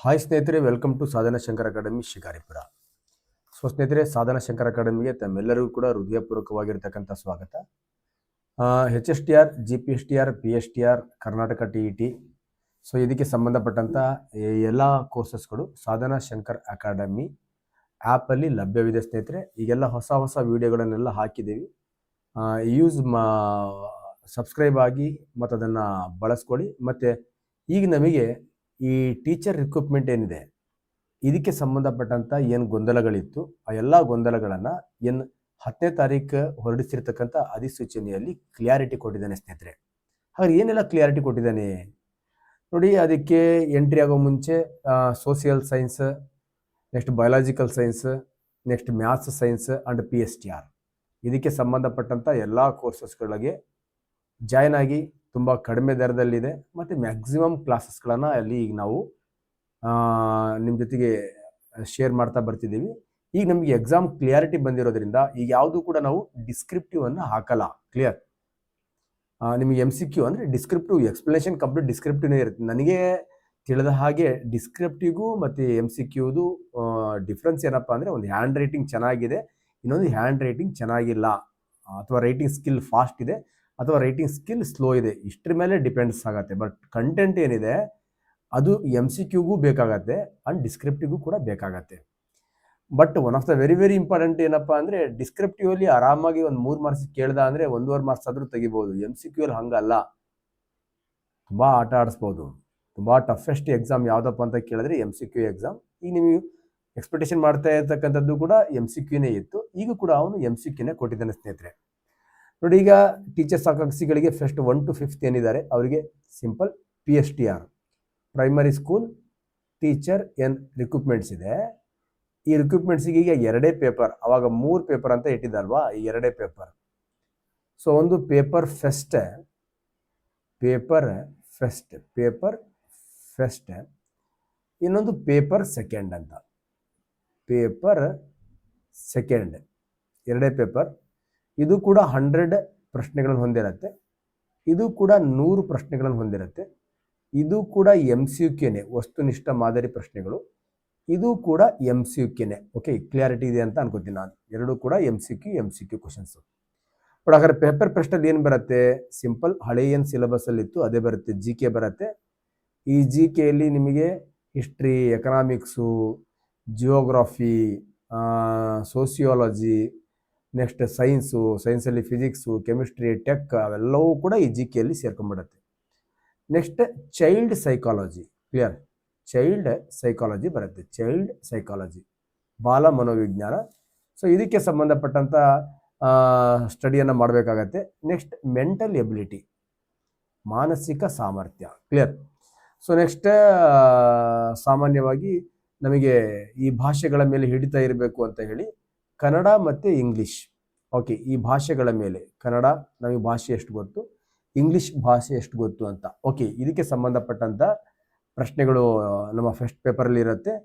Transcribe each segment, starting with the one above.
Hi ಸ್ನೇಹಿತರೆ, welcome to Sadhana Shankar academy Shikaripura. ಸ್ನೇಹಿತರೆ, ಸಾಧನಾ ಶಂಕರ್ ಅಕಾಡೆಮಿಗೆ ತಮ್ಮೆಲ್ಲರಿಗೂ ಕೂಡ ಹೃದಯಪೂರ್ವಕವಾಗಿರ್ತಕ್ಕಂಥ ಸ್ವಾಗತ. HSTR, GPSTR, PSTR, Karnataka TET, ಇದಕ್ಕೆ ಸಂಬಂಧಪಟ್ಟಂಥ ಎಲ್ಲ ಕೋರ್ಸಸ್ಗಳು ಸಾಧನಾ ಶಂಕರ್ ಅಕಾಡೆಮಿ ಆ್ಯಪಲ್ಲಿ ಲಭ್ಯವಿದೆ ಸ್ನೇಹಿತರೆ. ಈಗೆಲ್ಲ ಹೊಸ ಹೊಸ ವಿಡಿಯೋಗಳನ್ನೆಲ್ಲ ಹಾಕಿದ್ದೀವಿ. ಸಬ್ಸ್ಕ್ರೈಬ್ ಆಗಿ ಮತ್ತು ಅದನ್ನು ಬಳಸ್ಕೊಳ್ಳಿ. ಮತ್ತು ಈಗ ನಮಗೆ ಈ ಟೀಚರ್ ರಿಕ್ರೂಟ್ಮೆಂಟ್ ಏನಿದೆ, ಇದಕ್ಕೆ ಸಂಬಂಧಪಟ್ಟಂಥ ಏನು ಗೊಂದಲಗಳಿತ್ತು, ಆ ಎಲ್ಲ ಗೊಂದಲಗಳನ್ನು 10ನೇ ತಾರೀಕು ಹೊರಡಿಸಿರ್ತಕ್ಕಂಥ ಅಧಿಸೂಚನೆಯಲ್ಲಿ ಕ್ಲಿಯಾರಿಟಿ ಕೊಟ್ಟಿದ್ದಾನೆ ಸ್ನೇಹಿತರೆ. ಹಾಗೆ ಏನೆಲ್ಲ ಕ್ಲಿಯಾರಿಟಿ ಕೊಟ್ಟಿದ್ದಾನೆ ನೋಡಿ. ಅದಕ್ಕೆ ಎಂಟ್ರಿ ಆಗೋ ಮುಂಚೆ social science, next biological science, next maths science and PSTR, ಇದಕ್ಕೆ ಸಂಬಂಧಪಟ್ಟಂಥ ಎಲ್ಲ ಕೋರ್ಸಸ್ಗಳಿಗೆ ಜಾಯ್ನ್ ಆಗಿ ತುಂಬ ಕಡಿಮೆ ದರದಲ್ಲಿದೆ. ಮತ್ತು ಮ್ಯಾಕ್ಸಿಮಮ್ ಕ್ಲಾಸಸ್ಗಳನ್ನು ಅಲ್ಲಿ ಈಗ ನಾವು ನಿಮ್ಮ ಜೊತೆಗೆ ಶೇರ್ ಮಾಡ್ತಾ ಬರ್ತಿದ್ದೀವಿ. ಈಗ ನಮಗೆ ಎಕ್ಸಾಮ್ ಕ್ಲಿಯಾರಿಟಿ ಬಂದಿರೋದ್ರಿಂದ ಈಗ ಯಾವುದು ಕೂಡ ನಾವು ಡಿಸ್ಕ್ರಿಪ್ಟಿವನ್ನು ಹಾಕಲ್ಲ. ಕ್ಲಿಯರ್? ನಿಮಗೆ MCQ ಅಂದರೆ ಡಿಸ್ಕ್ರಿಪ್ಟಿವ್ ಎಕ್ಸ್ಪ್ಲನೇಷನ್ ಕಂಪ್ಲೀಟ್ ಡಿಸ್ಕ್ರಿಪ್ಟಿವ್ನೇ ಇರುತ್ತೆ. ನನಗೆ ತಿಳಿದ ಹಾಗೆ ಡಿಸ್ಕ್ರಿಪ್ಟಿವ್ಗೂ ಮತ್ತು MCQದು ಡಿಫ್ರೆನ್ಸ್ ಏನಪ್ಪ ಅಂದರೆ, ಒಂದು ಹ್ಯಾಂಡ್ ರೈಟಿಂಗ್ ಚೆನ್ನಾಗಿದೆ, ಇನ್ನೊಂದು ಹ್ಯಾಂಡ್ ರೈಟಿಂಗ್ ಚೆನ್ನಾಗಿಲ್ಲ, ಅಥವಾ ರೈಟಿಂಗ್ ಸ್ಕಿಲ್ ಫಾಸ್ಟ್ ಇದೆ ಅಥವಾ ರೈಟಿಂಗ್ ಸ್ಕಿಲ್ ಸ್ಲೋ ಇದೆ, ಇಷ್ಟರ ಮೇಲೆ ಡಿಪೆಂಡ್ಸ್ ಆಗುತ್ತೆ. ಬಟ್ ಕಂಟೆಂಟ್ ಏನಿದೆ ಅದು MCQಗೂ ಬೇಕಾಗತ್ತೆ ಆ್ಯಂಡ್ ಡಿಸ್ಕ್ರಿಪ್ಟಿವ್ಗೂ ಕೂಡ ಬೇಕಾಗತ್ತೆ. But one of the very very important ಏನಪ್ಪ ಅಂದರೆ, ಡಿಸ್ಕ್ರಿಪ್ಟಿವಲ್ಲಿ ಆರಾಮಾಗಿ ಒಂದು 3 ಮಾರ್ಕ್ಸ್ ಕೇಳ್ದ ಅಂದರೆ 1.5 ಮಾರ್ಕ್ಸ್ ಆದರೂ ತೆಗಿಬೋದು. MCQಲ್ಲಿ ಹಂಗಲ್ಲ, ತುಂಬ ಆಟ ಆಡಿಸ್ಬೋದು. ತುಂಬ ಟಫೆಸ್ಟ್ ಎಕ್ಸಾಮ್ ಯಾವುದಪ್ಪ ಅಂತ ಕೇಳಿದ್ರೆ MCQ ಎಕ್ಸಾಮ್. ಈಗ ನೀವು ಎಕ್ಸ್ಪೆಕ್ಟೇಷನ್ ಮಾಡ್ತಾ ಇರ್ತಕ್ಕಂಥದ್ದು ಕೂಡ MCQನೇ ಇತ್ತು, ಈಗ ಕೂಡ ಅವನು MCQನೇ ಕೊಟ್ಟಿದ್ದಾನೆ ಸ್ನೇಹಿತರೆ. ನೋಡಿ, ಈಗ ಟೀಚರ್ಸ್ ಆಕಾಂಕ್ಷಿಗಳಿಗೆ ಫಸ್ಟ್ 1 to 5th ಏನಿದ್ದಾರೆ ಅವರಿಗೆ simple PSTR, primary school teacher recruitments ಇದೆ. ಈ ರಿಕ್ರೂಟ್ಮೆಂಟ್ಸಿಗೆ ಈಗ 2 ಪೇಪರ್, ಅವಾಗ 3 ಪೇಪರ್ ಅಂತ ಇಟ್ಟಿದ್ದಲ್ವಾ, ಈ 2 ಪೇಪರ್. ಒಂದು ಪೇಪರ್ ಫೆಸ್ಟ್, ಇನ್ನೊಂದು ಪೇಪರ್ ಸೆಕೆಂಡ್ ಅಂತ. Paper second 2 paper. ಇದು ಕೂಡ 100 ಪ್ರಶ್ನೆಗಳನ್ನು ಹೊಂದಿರುತ್ತೆ, ಇದು ಕೂಡ 100 ಪ್ರಶ್ನೆಗಳನ್ನು ಹೊಂದಿರುತ್ತೆ. ಇದು ಕೂಡ MCQನೇ, ವಸ್ತುನಿಷ್ಠ ಮಾದರಿ ಪ್ರಶ್ನೆಗಳು. ಇದು ಕೂಡ MCQನೇ. ಓಕೆ, ಕ್ಲಿಯಾರಿಟಿ ಇದೆ ಅಂತ ಅನ್ಕೋತೀನಿ ನಾನು. ಎರಡೂ ಕೂಡ MCQ ಕ್ವಶನ್ಸು. ಬಟ್ ಹಾಗಾದ್ರೆ ಪೇಪರ್ ಪ್ರಶ್ನೆಯಲ್ಲಿ ಏನು ಬರುತ್ತೆ? ಸಿಂಪಲ್ ಹಳೆ ಏನು ಸಿಲೆಬಸ್ಸಲ್ಲಿತ್ತು ಅದೇ ಬರುತ್ತೆ. GK ಬರುತ್ತೆ. ಈ GKಯಲ್ಲಿ ನಿಮಗೆ history, economics, geography, sociology, next ಸೈನ್ಸಲ್ಲಿ ಫಿಸಿಕ್ಸು, ಕೆಮಿಸ್ಟ್ರಿ, ಟೆಕ್ ಅವೆಲ್ಲವೂ ಕೂಡ ಈ GKಯಲ್ಲಿ ಸೇರ್ಕೊಂಡ್ಬಿಡುತ್ತೆ. Next child psychology. Clear? Child psychology ಬರುತ್ತೆ. ಚೈಲ್ಡ್ ಸೈಕಾಲಜಿ, ಬಾಲ ಮನೋವಿಜ್ಞಾನ. ಇದಕ್ಕೆ ಸಂಬಂಧಪಟ್ಟಂಥ ಸ್ಟಡಿಯನ್ನು ಮಾಡಬೇಕಾಗತ್ತೆ. ನೆಕ್ಸ್ಟ್ ಮೆಂಟಲ್ ಎಬಿಲಿಟಿ, ಮಾನಸಿಕ ಸಾಮರ್ಥ್ಯ. ಕ್ಲಿಯರ್? ನೆಕ್ಸ್ಟ್ ಸಾಮಾನ್ಯವಾಗಿ ನಮಗೆ ಈ ಭಾಷೆಗಳ ಮೇಲೆ ಹಿಡಿತಾ ಇರಬೇಕು ಅಂತ ಹೇಳಿ ಕನ್ನಡ ಮತ್ತು ಇಂಗ್ಲೀಷ್. ಓಕೆ, ಈ ಭಾಷೆಗಳ ಮೇಲೆ ಕನ್ನಡ ನಮಗೆ ಭಾಷೆ ಎಷ್ಟು ಗೊತ್ತು, ಇಂಗ್ಲೀಷ್ ಭಾಷೆ ಎಷ್ಟು ಗೊತ್ತು ಅಂತ. ಓಕೆ, ಇದಕ್ಕೆ ಸಂಬಂಧಪಟ್ಟಂಥ ಪ್ರಶ್ನೆಗಳು ನಮ್ಮ ಫಸ್ಟ್ ಪೇಪರಲ್ಲಿ ಇರುತ್ತೆ.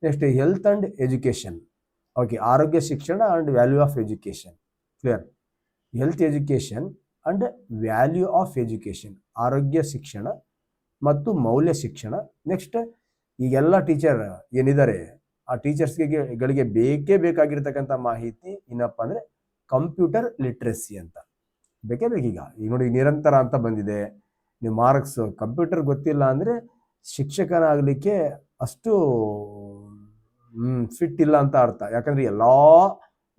Next health and education. Okay, ಆರೋಗ್ಯ ಶಿಕ್ಷಣ and value of education. Clear? Health education and value of education, ಆರೋಗ್ಯ ಶಿಕ್ಷಣ ಮತ್ತು ಮೌಲ್ಯ ಶಿಕ್ಷಣ. ನೆಕ್ಸ್ಟ್ ಈಗೆಲ್ಲ ಟೀಚರ್ ಏನಿದ್ದಾರೆ ಆ ಟೀಚರ್ಸ್ಗಳಿಗೆ ಬೇಕೇ ಬೇಕಾಗಿರ್ತಕ್ಕಂಥ ಮಾಹಿತಿ ಏನಪ್ಪ ಅಂದರೆ ಕಂಪ್ಯೂಟರ್ ಲಿಟ್ರಸಿ ಅಂತ. ಬೇಕೇ ಬೇಕೀಗ. ಈಗ ನೋಡಿ, ನಿರಂತರ ಅಂತ ಬಂದಿದೆ. ನೀವು ಮಾರ್ಕ್ಸ್ ಕಂಪ್ಯೂಟರ್ ಗೊತ್ತಿಲ್ಲ ಅಂದರೆ ಶಿಕ್ಷಕನಾಗಲಿಕ್ಕೆ ಅಷ್ಟು ಫಿಟ್ ಇಲ್ಲ ಅಂತ ಅರ್ಥ. ಯಾಕಂದರೆ ಎಲ್ಲ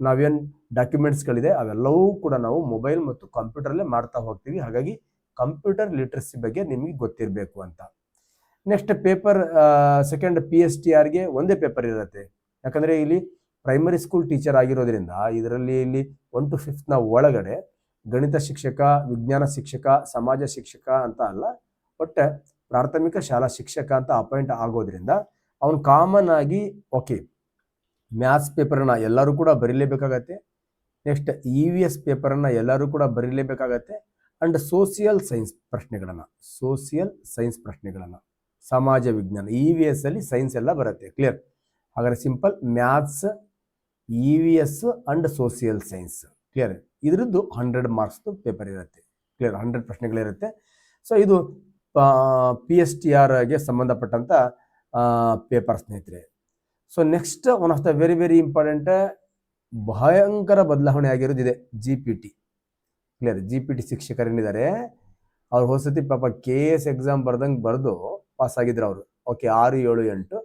ನಾವೇನು ಡಾಕ್ಯುಮೆಂಟ್ಸ್ಗಳಿದೆ ಅವೆಲ್ಲವೂ ಕೂಡ ನಾವು ಮೊಬೈಲ್ ಮತ್ತು ಕಂಪ್ಯೂಟರಲ್ಲೇ ಮಾಡ್ತಾ ಹೋಗ್ತೀವಿ. ಹಾಗಾಗಿ ಕಂಪ್ಯೂಟರ್ ಲಿಟ್ರಸಿ ಬಗ್ಗೆ ನಿಮಗೆ ಗೊತ್ತಿರಬೇಕು ಅಂತ. ನೆಕ್ಸ್ಟ್ ಪೇಪರ್ ಸೆಕೆಂಡ್ PSTRಗೆ ಒಂದೇ ಪೇಪರ್ ಇರುತ್ತೆ. ಯಾಕಂದರೆ ಇಲ್ಲಿ ಪ್ರೈಮರಿ ಸ್ಕೂಲ್ ಟೀಚರ್ ಆಗಿರೋದ್ರಿಂದ ಇಲ್ಲಿ 1 to 5th ಒಳಗಡೆ ಗಣಿತ ಶಿಕ್ಷಕ, ವಿಜ್ಞಾನ ಶಿಕ್ಷಕ, ಸಮಾಜ ಶಿಕ್ಷಕ ಅಂತ ಅಲ್ಲ, ಒಟ್ಟು ಪ್ರಾಥಮಿಕ ಶಾಲಾ ಶಿಕ್ಷಕ ಅಂತ ಅಪಾಯಿಂಟ್ ಆಗೋದ್ರಿಂದ ಅವನು ಕಾಮನ್ ಆಗಿ ಓಕೆ ಮ್ಯಾಥ್ಸ್ ಪೇಪರನ್ನು ಎಲ್ಲರೂ ಕೂಡ ಬರೀಲೇಬೇಕಾಗತ್ತೆ. ನೆಕ್ಸ್ಟ್ EVS ಪೇಪರನ್ನು ಎಲ್ಲರೂ ಕೂಡ ಬರೀಲೇಬೇಕಾಗತ್ತೆ. ಆ್ಯಂಡ್ ಸೋಷಿಯಲ್ ಸೈನ್ಸ್ ಪ್ರಶ್ನೆಗಳನ್ನು, ಸಮಾಜ ವಿಜ್ಞಾನ, EVS ಅಲ್ಲಿ ಸೈನ್ಸ್ ಎಲ್ಲ ಬರುತ್ತೆ. ಕ್ಲಿಯರ್? ಹಾಗಾದರೆ simple maths, EVS and social science. Clear? ಇದರದ್ದು 100 ಮಾರ್ಕ್ಸ್ದು ಪೇಪರ್ ಇರುತ್ತೆ. ಕ್ಲಿಯರ್? 100 ಪ್ರಶ್ನೆಗಳಿರುತ್ತೆ. ಇದು PSTRಗೆ ಸಂಬಂಧಪಟ್ಟಂಥ ಪೇಪರ್ ಸ್ನೇಹಿತರೆ. So next one of the very very important ಭಯಂಕರ ಬದಲಾವಣೆ ಆಗಿರೋದು ಇದೆ GPT. ಕ್ಲಿಯರ್? GPT ಶಿಕ್ಷಕರೇನಿದ್ದಾರೆ ಅವ್ರು ಹೊಸತಿ ಪಾಪ KS ಎಕ್ಸಾಮ್ ಬರೆದು ಪಾಸ್ ಆಗಿದ್ರು ಅವರು. ಓಕೆ, 6, 7, 8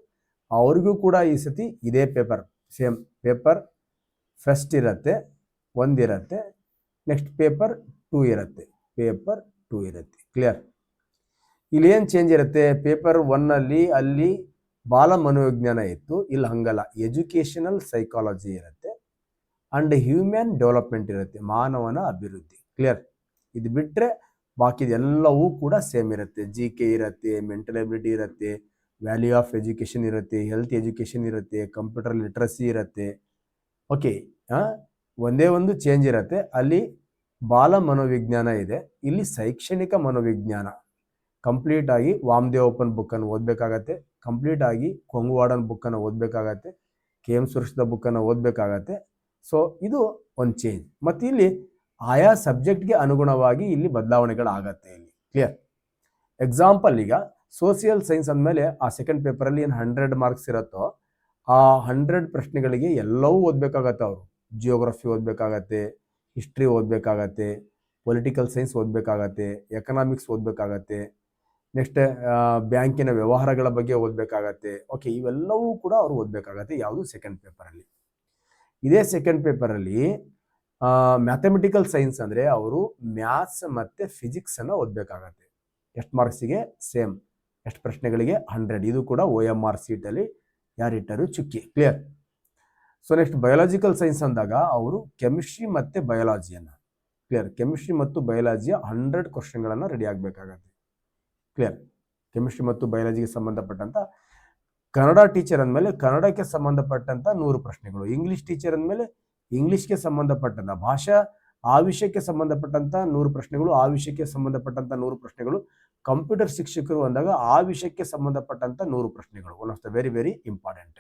ಅವ್ರಿಗೂ ಕೂಡ ಈ ಸತಿ ಇದೇ ಪೇಪರ್, ಸೇಮ್ ಪೇಪರ್ ಫಸ್ಟ್ ಇರುತ್ತೆ, 1 ಇರುತ್ತೆ, ನೆಕ್ಸ್ಟ್ ಪೇಪರ್ 2 ಇರುತ್ತೆ, ಪೇಪರ್ 2 ಇರುತ್ತೆ. ಕ್ಲಿಯರ್? ಇಲ್ಲಿ ಏನು ಚೇಂಜ್ ಇರುತ್ತೆ? ಪೇಪರ್ 1 ಅಲ್ಲಿ ಬಾಲ ಮನೋವಿಜ್ಞಾನ ಇತ್ತು, ಇಲ್ಲಿ ಹಂಗಲ್ಲ, ಎಜುಕೇಷನಲ್ ಸೈಕಾಲಜಿ ಇರುತ್ತೆ ಅಂಡ್ ಹ್ಯೂಮನ್ ಡೆವಲಪ್ಮೆಂಟ್ ಇರುತ್ತೆ, ಮಾನವನ ಅಭಿವೃದ್ಧಿ. ಕ್ಲಿಯರ್? ಇದು ಬಿಟ್ಟರೆ ಬಾಕಿದೆಲ್ಲವೂ ಕೂಡ ಸೇಮ್ ಇರುತ್ತೆ. GK ಇರುತ್ತೆ, ಮೆಂಟಲ್ ಎಬಿಲಿಟಿ ಇರುತ್ತೆ, ವ್ಯಾಲ್ಯೂ ಆಫ್ ಎಜುಕೇಷನ್ ಇರುತ್ತೆ, ಹೆಲ್ತ್ ಎಜುಕೇಷನ್ ಇರುತ್ತೆ, ಕಂಪ್ಯೂಟರ್ ಲಿಟ್ರಸಿ ಇರುತ್ತೆ. ಓಕೆ, ಒಂದೇ ಒಂದು ಚೇಂಜ್ ಇರುತ್ತೆ, ಅಲ್ಲಿ ಬಾಲ ಮನೋವಿಜ್ಞಾನ ಇದೆ, ಇಲ್ಲಿ ಶೈಕ್ಷಣಿಕ ಮನೋವಿಜ್ಞಾನ. ಕಂಪ್ಲೀಟ್ ಆಗಿ ವಾಮದೇವ್ ಓಪನ್ ಬುಕ್ಕನ್ನು ಓದಬೇಕಾಗತ್ತೆ, ಕಂಪ್ಲೀಟ್ ಆಗಿ ಕೊಂಗುವಾಡನ್ ಬುಕ್ಕನ್ನು ಓದಬೇಕಾಗತ್ತೆ, KM ಸುರೇಶದ ಬುಕ್ಕನ್ನು ಓದಬೇಕಾಗತ್ತೆ. ಸೊ ಇದು ಒಂದು ಚೇಂಜ್. ಮತ್ತು ಇಲ್ಲಿ ಆಯಾ ಸಬ್ಜೆಕ್ಟ್ಗೆ ಅನುಗುಣವಾಗಿ ಇಲ್ಲಿ ಬದಲಾವಣೆಗಳಾಗತ್ತೆ ಇಲ್ಲಿ. ಕ್ಲಿಯರ್? ಎಕ್ಸಾಂಪಲ್, ಈಗ ಸೋಷಿಯಲ್ ಸೈನ್ಸ್ ಅಂದಮೇಲೆ ಆ ಸೆಕೆಂಡ್ ಪೇಪರಲ್ಲಿ ಏನು 100 ಮಾರ್ಕ್ಸ್ ಇರುತ್ತೋ ಆ 100 ಪ್ರಶ್ನೆಗಳಿಗೆ ಎಲ್ಲವೂ ಓದಬೇಕಾಗತ್ತೆ. ಅವರು ಜಿಯೋಗ್ರಫಿ ಓದಬೇಕಾಗತ್ತೆ, ಹಿಸ್ಟ್ರಿ ಓದಬೇಕಾಗತ್ತೆ, ಪೊಲಿಟಿಕಲ್ ಸೈನ್ಸ್ ಓದಬೇಕಾಗತ್ತೆ, ಎಕನಾಮಿಕ್ಸ್ ಓದಬೇಕಾಗತ್ತೆ, ನೆಕ್ಸ್ಟ್ ಬ್ಯಾಂಕಿನ ವ್ಯವಹಾರಗಳ ಬಗ್ಗೆ ಓದಬೇಕಾಗತ್ತೆ. ಓಕೆ, ಇವೆಲ್ಲವೂ ಕೂಡ ಅವರು ಓದಬೇಕಾಗತ್ತೆ. ಯಾವುದು? ಸೆಕೆಂಡ್ ಪೇಪರಲ್ಲಿ. ಇದೇ ಸೆಕೆಂಡ್ ಪೇಪರಲ್ಲಿ ಮ್ಯಾಥಮೆಟಿಕಲ್ ಸೈನ್ಸ್ ಅಂದರೆ ಅವರು ಮ್ಯಾಥ್ಸ್ ಮತ್ತು ಫಿಸಿಕ್ಸನ್ನು ಓದಬೇಕಾಗತ್ತೆ. ಎಷ್ಟು ಮಾರ್ಕ್ಸಿಗೆ? ಸೇಮ್. ಎಷ್ಟು ಪ್ರಶ್ನೆಗಳಿಗೆ? 100. ಇದು ಕೂಡ OMR ಸೀಟಲ್ಲಿ ಯಾರಿಟ್ಟರು? ಚುಕ್ಕಿ. Clear? So next biological science ಅಂದಾಗ ಅವರು ಕೆಮಿಸ್ಟ್ರಿ ಮತ್ತು ಬಯೋಲಾಜಿಯನ್ನು, ಕ್ಲಿಯರ್, ಕೆಮಿಸ್ಟ್ರಿ ಮತ್ತು ಬಯೋಲಾಜಿಯ 100 ಕ್ವಶನ್ಗಳನ್ನು ರೆಡಿ ಆಗಬೇಕಾಗತ್ತೆ. ಕ್ಲಿಯರ್? ಕೆಮಿಸ್ಟ್ರಿ ಮತ್ತು ಬಯಾಲಜಿಗೆ ಸಂಬಂಧಪಟ್ಟಂಥ. ಕನ್ನಡ ಟೀಚರ್ ಅಂದಮೇಲೆ ಕನ್ನಡಕ್ಕೆ ಸಂಬಂಧಪಟ್ಟಂಥ 100 ಪ್ರಶ್ನೆಗಳು, ಇಂಗ್ಲೀಷ್ ಟೀಚರ್ ಅಂದಮೇಲೆ ಇಂಗ್ಲೀಷ್ಗೆ ಸಂಬಂಧಪಟ್ಟಂಥ ಭಾಷಾ ಆ ವಿಷಯಕ್ಕೆ ಸಂಬಂಧಪಟ್ಟಂಥ 100 ಪ್ರಶ್ನೆಗಳು, ಆ ವಿಷಯಕ್ಕೆ ಸಂಬಂಧಪಟ್ಟಂಥ 100 ಪ್ರಶ್ನೆಗಳು. ಕಂಪ್ಯೂಟರ್ ಶಿಕ್ಷಕರು ಅಂದಾಗ ಆ ವಿಷಯಕ್ಕೆ ಸಂಬಂಧಪಟ್ಟಂಥ 100 ಪ್ರಶ್ನೆಗಳು. One of the very very important.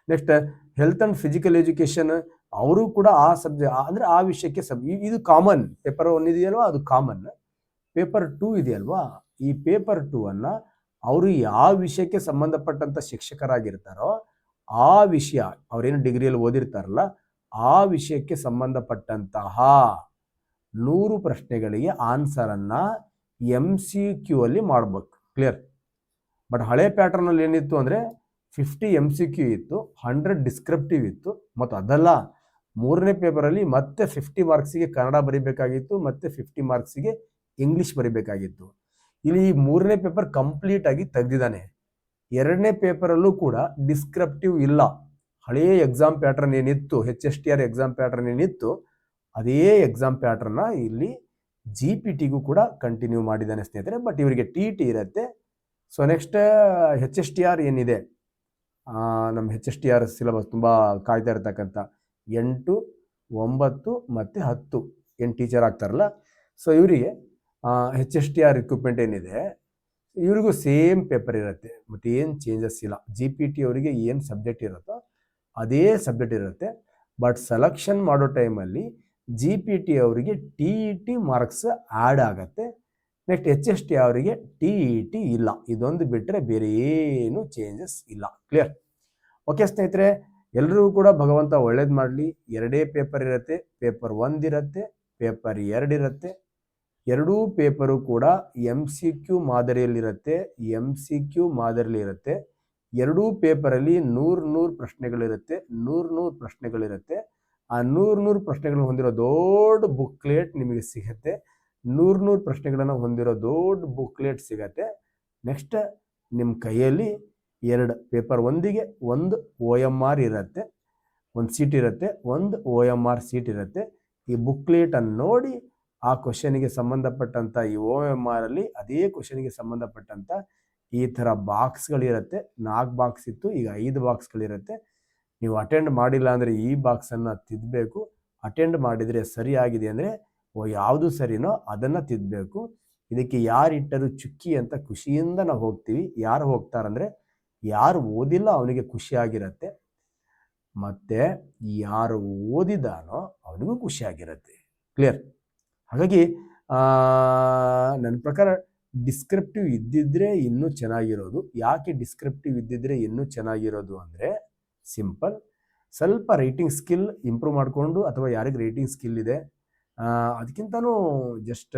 Next health and physical education, ಅವರು ಕೂಡ ಆ ಸಬ್ಜೆಕ್ಟ್ ಅಂದರೆ ಆ ವಿಷಯಕ್ಕೆ ಇದು ಕಾಮನ್. ಪೇಪರ್ 1 ಇದೆಯಲ್ವಾ, ಅದು ಕಾಮನ್. ಪೇಪರ್ 2 ಇದೆಯಲ್ವಾ, ಈ ಪೇಪರ್ 2 ಅನ್ನು ಅವರು ಯಾವ ವಿಷಯಕ್ಕೆ ಸಂಬಂಧಪಟ್ಟಂಥ ಶಿಕ್ಷಕರಾಗಿರ್ತಾರೋ ಆ ವಿಷಯ, ಅವರೇನು ಡಿಗ್ರಿಯಲ್ಲಿ ಓದಿರ್ತಾರಲ್ಲ ಆ ವಿಷಯಕ್ಕೆ ಸಂಬಂಧಪಟ್ಟಂತಹ 100 ಪ್ರಶ್ನೆಗಳಿಗೆ ಆನ್ಸರನ್ನು MCQ ಅಲ್ಲಿ ಮಾಡಬೇಕು. ಕ್ಲಿಯರ್? ಬಟ್ ಹಳೆ ಪ್ಯಾಟರ್ನಲ್ಲಿ ಏನಿತ್ತು ಅಂದರೆ 50 MCQ ಇತ್ತು, 100 ಡಿಸ್ಕ್ರಿಪ್ಟಿವ್ ಇತ್ತು. ಮತ್ತು ಅದಲ್ಲ, 3ನೇ ಪೇಪರಲ್ಲಿ ಮತ್ತೆ 50 ಮಾರ್ಕ್ಸಿಗೆ ಕನ್ನಡ ಬರೀಬೇಕಾಗಿತ್ತು, ಮತ್ತು 50 ಮಾರ್ಕ್ಸಿಗೆ ಇಂಗ್ಲೀಷ್ ಬರೀಬೇಕಾಗಿತ್ತು. ಇಲ್ಲಿ 3ನೇ ಪೇಪರ್ ಕಂಪ್ಲೀಟ್ ಆಗಿ ತೆಗೆದಿದ್ದಾನೆ. 2ನೇ ಪೇಪರಲ್ಲೂ ಕೂಡ ಡಿಸ್ಕ್ರಿಪ್ಟಿವ್ ಇಲ್ಲ. ಹಳೆಯ ಎಕ್ಸಾಮ್ ಪ್ಯಾಟರ್ನ್ ಏನಿತ್ತು, HSTR ಎಕ್ಸಾಮ್ ಪ್ಯಾಟರ್ನ್ ಏನಿತ್ತು, ಅದೇ ಎಕ್ಸಾಮ್ ಪ್ಯಾಟರ್ನ ಇಲ್ಲಿ GPT ಕೂಡ ಕಂಟಿನ್ಯೂ ಮಾಡಿದ್ದಾನೆ ಸ್ನೇಹಿತರೆ. ಬಟ್ ಇವರಿಗೆ TT ಇರುತ್ತೆ. ಸೊ ನೆಕ್ಸ್ಟ್ HSTR ಏನಿದೆ, ನಮ್ಮ HSTR ಸಿಲೆಬಸ್ ತುಂಬ ಕಾಯ್ತಾ ಇರ್ತಕ್ಕಂಥ 8, 9 ಮತ್ತು 10 ಏನು ಟೀಚರ್ ಆಗ್ತಾರಲ್ಲ, ಸೊ ಇವರಿಗೆ HSTR ರಿಕ್ರೂಟ್ಮೆಂಟ್ ಏನಿದೆ ಇವರಿಗೂ ಸೇಮ್ ಪೇಪರ್ ಇರುತ್ತೆ. ಮತ್ತು ಏನು ಚೇಂಜಸ್ ಇಲ್ಲ. GPT ಅವರಿಗೆ ಏನು ಸಬ್ಜೆಕ್ಟ್ ಇರುತ್ತೋ ಅದೇ ಸಬ್ಜೆಕ್ಟ್ ಇರುತ್ತೆ. ಬಟ್ ಸೆಲೆಕ್ಷನ್ ಮಾಡೋ ಟೈಮಲ್ಲಿ GPT ಅವರಿಗೆ TET ಮಾರ್ಕ್ಸ್ ಆ್ಯಡ್ ಆಗುತ್ತೆ. ನೆಕ್ಸ್ಟ್ HSTR ಅವರಿಗೆ TET ಇಲ್ಲ. ಇದೊಂದು ಬಿಟ್ಟರೆ ಬೇರೆ ಏನು ಚೇಂಜಸ್ ಇಲ್ಲ. ಕ್ಲಿಯರ್? ಓಕೆ ಸ್ನೇಹಿತರೆ, ಎಲ್ಲರೂ ಕೂಡ ಭಗವಂತ ಒಳ್ಳೇದು ಮಾಡಲಿ. 2 ಪೇಪರ್ ಇರುತ್ತೆ, ಪೇಪರ್ 1 ಇರುತ್ತೆ, ಪೇಪರ್ 2 ಇರುತ್ತೆ. ಎರಡೂ ಪೇಪರು ಕೂಡ MCQ ಮಾದರಿಯಲ್ಲಿರುತ್ತೆ, MCQ ಮಾದರಿಯಲ್ಲಿರುತ್ತೆ. ಎರಡೂ ಪೇಪರಲ್ಲಿ 100 ಪ್ರಶ್ನೆಗಳಿರುತ್ತೆ, 100 ಪ್ರಶ್ನೆಗಳಿರುತ್ತೆ. ಆ 100 ಪ್ರಶ್ನೆಗಳನ್ನು ಹೊಂದಿರೋ ದೊಡ್ಡ ಬುಕ್ಲೆಟ್ ನಿಮಗೆ ಸಿಗುತ್ತೆ. 100 ಪ್ರಶ್ನೆಗಳನ್ನು ಹೊಂದಿರೋ ದೊಡ್ಡ ಬುಕ್ಲೆಟ್ ಸಿಗತ್ತೆ. ನೆಕ್ಸ್ಟ್ ನಿಮ್ಮ ಕೈಯಲ್ಲಿ 2 ಪೇಪರ್ 1ಗೆ 1 OMR ಇರುತ್ತೆ, 1 ಸೀಟ್ ಇರುತ್ತೆ, 1 OMR ಸೀಟ್ ಇರುತ್ತೆ. ಈ ಬುಕ್ಲೆಟನ್ನು ನೋಡಿ ಆ ಕ್ವಶನಿಗೆ ಸಂಬಂಧಪಟ್ಟಂಥ ಈ OMR ಅಲ್ಲಿ ಅದೇ ಕ್ವಶನಿಗೆ ಸಂಬಂಧಪಟ್ಟಂಥ ಈ ಥರ ಬಾಕ್ಸ್ಗಳಿರುತ್ತೆ. 4 ಬಾಕ್ಸ್ ಇತ್ತು, ಈಗ 5 ಬಾಕ್ಸ್ಗಳಿರುತ್ತೆ. ನೀವು ಅಟೆಂಡ್ ಮಾಡಿಲ್ಲ ಅಂದರೆ ಈ ಬಾಕ್ಸನ್ನು ತಿದ್ದಬೇಕು. ಅಟೆಂಡ್ ಮಾಡಿದರೆ ಸರಿಯಾಗಿದೆ ಅಂದರೆ ಯಾವುದು ಸರಿನೋ ಅದನ್ನು ತಿದ್ದಬೇಕು. ಇದಕ್ಕೆ ಯಾರು ಇಟ್ಟರು ಚುಕ್ಕಿ ಅಂತ ಖುಷಿಯಿಂದ ನಾವು ಹೋಗ್ತೀವಿ. ಯಾರು ಹೋಗ್ತಾರಂದರೆ ಯಾರು ಓದಿಲ್ಲ ಅವನಿಗೆ ಖುಷಿಯಾಗಿರುತ್ತೆ, ಮತ್ತು ಯಾರು ಓದಿದಾನೋ ಅವನಿಗೂ ಖುಷಿಯಾಗಿರುತ್ತೆ. ಕ್ಲಿಯರ್? ಹಾಗಾಗಿ ನನ್ನ ಪ್ರಕಾರ ಡಿಸ್ಕ್ರಿಪ್ಟಿವ್ ಇದ್ದಿದ್ರೆ ಇನ್ನೂ ಚೆನ್ನಾಗಿರೋದು. ಯಾಕೆ ಡಿಸ್ಕ್ರಿಪ್ಟಿವ್ ಇದ್ದಿದ್ರೆ ಇನ್ನೂ ಚೆನ್ನಾಗಿರೋದು ಅಂದರೆ ಸಿಂಪಲ್, ಸ್ವಲ್ಪ ರೈಟಿಂಗ್ ಸ್ಕಿಲ್ ಇಂಪ್ರೂವ್ ಮಾಡಿಕೊಂಡು, ಅಥವಾ ಯಾರಿಗೆ ರೈಟಿಂಗ್ ಸ್ಕಿಲ್ ಇದೆ ಅದಕ್ಕಿಂತನೂ ಜಸ್ಟ್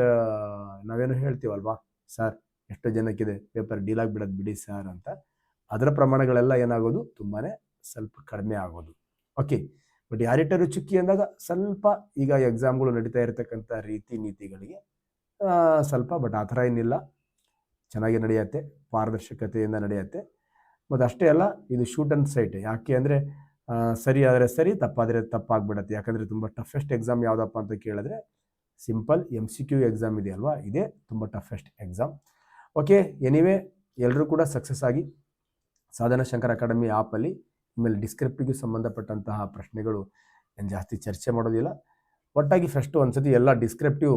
ನಾವೇನು ಹೇಳ್ತೀವಲ್ವಾ, ಸರ್ ಎಷ್ಟು ಜನಕ್ಕಿದೆ ಪೇಪರ್ ಡೀಲ್ ಆಗಿಬಿಡೋದು ಬಿಡಿ ಸರ್ ಅಂತ, ಅದರ ಪ್ರಮಾಣಗಳೆಲ್ಲ ಏನಾಗೋದು ತುಂಬಾ ಸ್ವಲ್ಪ ಕಡಿಮೆ ಆಗೋದು. ಓಕೆ, ಬಟ್ ಯಾರಿಟ್ಟರು ಚುಕ್ಕಿ ಅಂದಾಗ ಸ್ವಲ್ಪ ಈಗ ಎಕ್ಸಾಮ್ಗಳು ನಡೀತಾ ಇರತಕ್ಕಂಥ ರೀತಿ ನೀತಿಗಳಿಗೆ ಸ್ವಲ್ಪ, ಬಟ್ ಆ ಥರ ಏನಿಲ್ಲ, ಚೆನ್ನಾಗಿ ನಡೆಯುತ್ತೆ, ಪಾರದರ್ಶಕತೆಯಿಂದ ನಡೆಯುತ್ತೆ. ಮತ್ತು ಅಷ್ಟೇ ಅಲ್ಲ, ಇದು ಶೂಟ್ ಆ್ಯಂಡ್ ಸೈಟ್. ಯಾಕೆ ಅಂದರೆ ಸರಿ ಆದರೆ ಸರಿ, ತಪ್ಪಾದರೆ ತಪ್ಪಾಗ್ಬಿಡತ್ತೆ. ಯಾಕಂದರೆ ತುಂಬ ಟಫೆಸ್ಟ್ ಎಕ್ಸಾಮ್ ಯಾವುದಪ್ಪ ಅಂತ ಕೇಳಿದ್ರೆ ಸಿಂಪಲ್ MCQ ಎಕ್ಸಾಮ್ ಇದೆಯಲ್ವಾ, ಇದೇ ತುಂಬ ಟಫೆಸ್ಟ್ ಎಕ್ಸಾಮ್. ಓಕೆ, ಎನಿವೇ ಎಲ್ಲರೂ ಕೂಡ ಸಕ್ಸಸ್ ಆಗಿ ಸಾಧನಾ ಶಂಕರ್ ಅಕಾಡೆಮಿ ಆ್ಯಪಲ್ಲಿ ಆಮೇಲೆ ಡಿಸ್ಕ್ರಿಪ್ಟಿವ್ಗೆ ಸಂಬಂಧಪಟ್ಟಂತಹ ಪ್ರಶ್ನೆಗಳು ಏನು ಜಾಸ್ತಿ ಚರ್ಚೆ ಮಾಡೋದಿಲ್ಲ. ಒಟ್ಟಾಗಿ ಫಸ್ಟು ಒಂದ್ಸತಿ ಎಲ್ಲ ಡಿಸ್ಕ್ರಿಪ್ಟಿವ್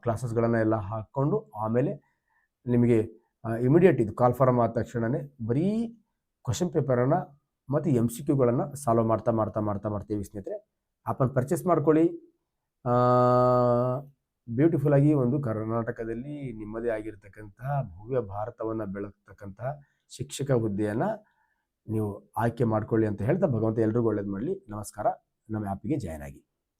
ಕ್ಲಾಸಸ್ಗಳನ್ನು ಎಲ್ಲ ಹಾಕ್ಕೊಂಡು ಆಮೇಲೆ ನಿಮಗೆ ಇಮಿಡಿಯೇಟ್ ಇದು ಕಾಲ್ ಫಾರಮ್ ಆದ ತಕ್ಷಣವೇ ಬರೀ ಕ್ವಶನ್ ಪೇಪರನ್ನು ಮತ್ತು MCQಗಳನ್ನು ಸಾಲ್ವ್ ಮಾಡ್ತೀವಿ ಸ್ನೇಹಿತರೆ. ಆ್ಯಪನ್ನು ಪರ್ಚೇಸ್ ಮಾಡ್ಕೊಳ್ಳಿ. ಬ್ಯೂಟಿಫುಲ್ಲಾಗಿ ಒಂದು ಕರ್ನಾಟಕದಲ್ಲಿ ನಿಮ್ಮದೇ ಆಗಿರ್ತಕ್ಕಂತಹ ಭವ್ಯ ಭಾರತವನ್ನು ಬೆಳಗ್ತಕ್ಕಂತಹ ಶಿಕ್ಷಕ ಹುದ್ದೆಯನ್ನು ನೀವು ಆಯ್ಕೆ ಮಾಡ್ಕೊಳ್ಳಿ ಅಂತ ಹೇಳ್ತಾ, ಭಗವಂತ ಎಲ್ರಿಗೂ ಒಳ್ಳೇದು ಮಾಡಲಿ. ನಮಸ್ಕಾರ. ನಮ್ಮ ಆ್ಯಪಿಗೆ ಜಾಯ್ನ್ ಆಗಿ.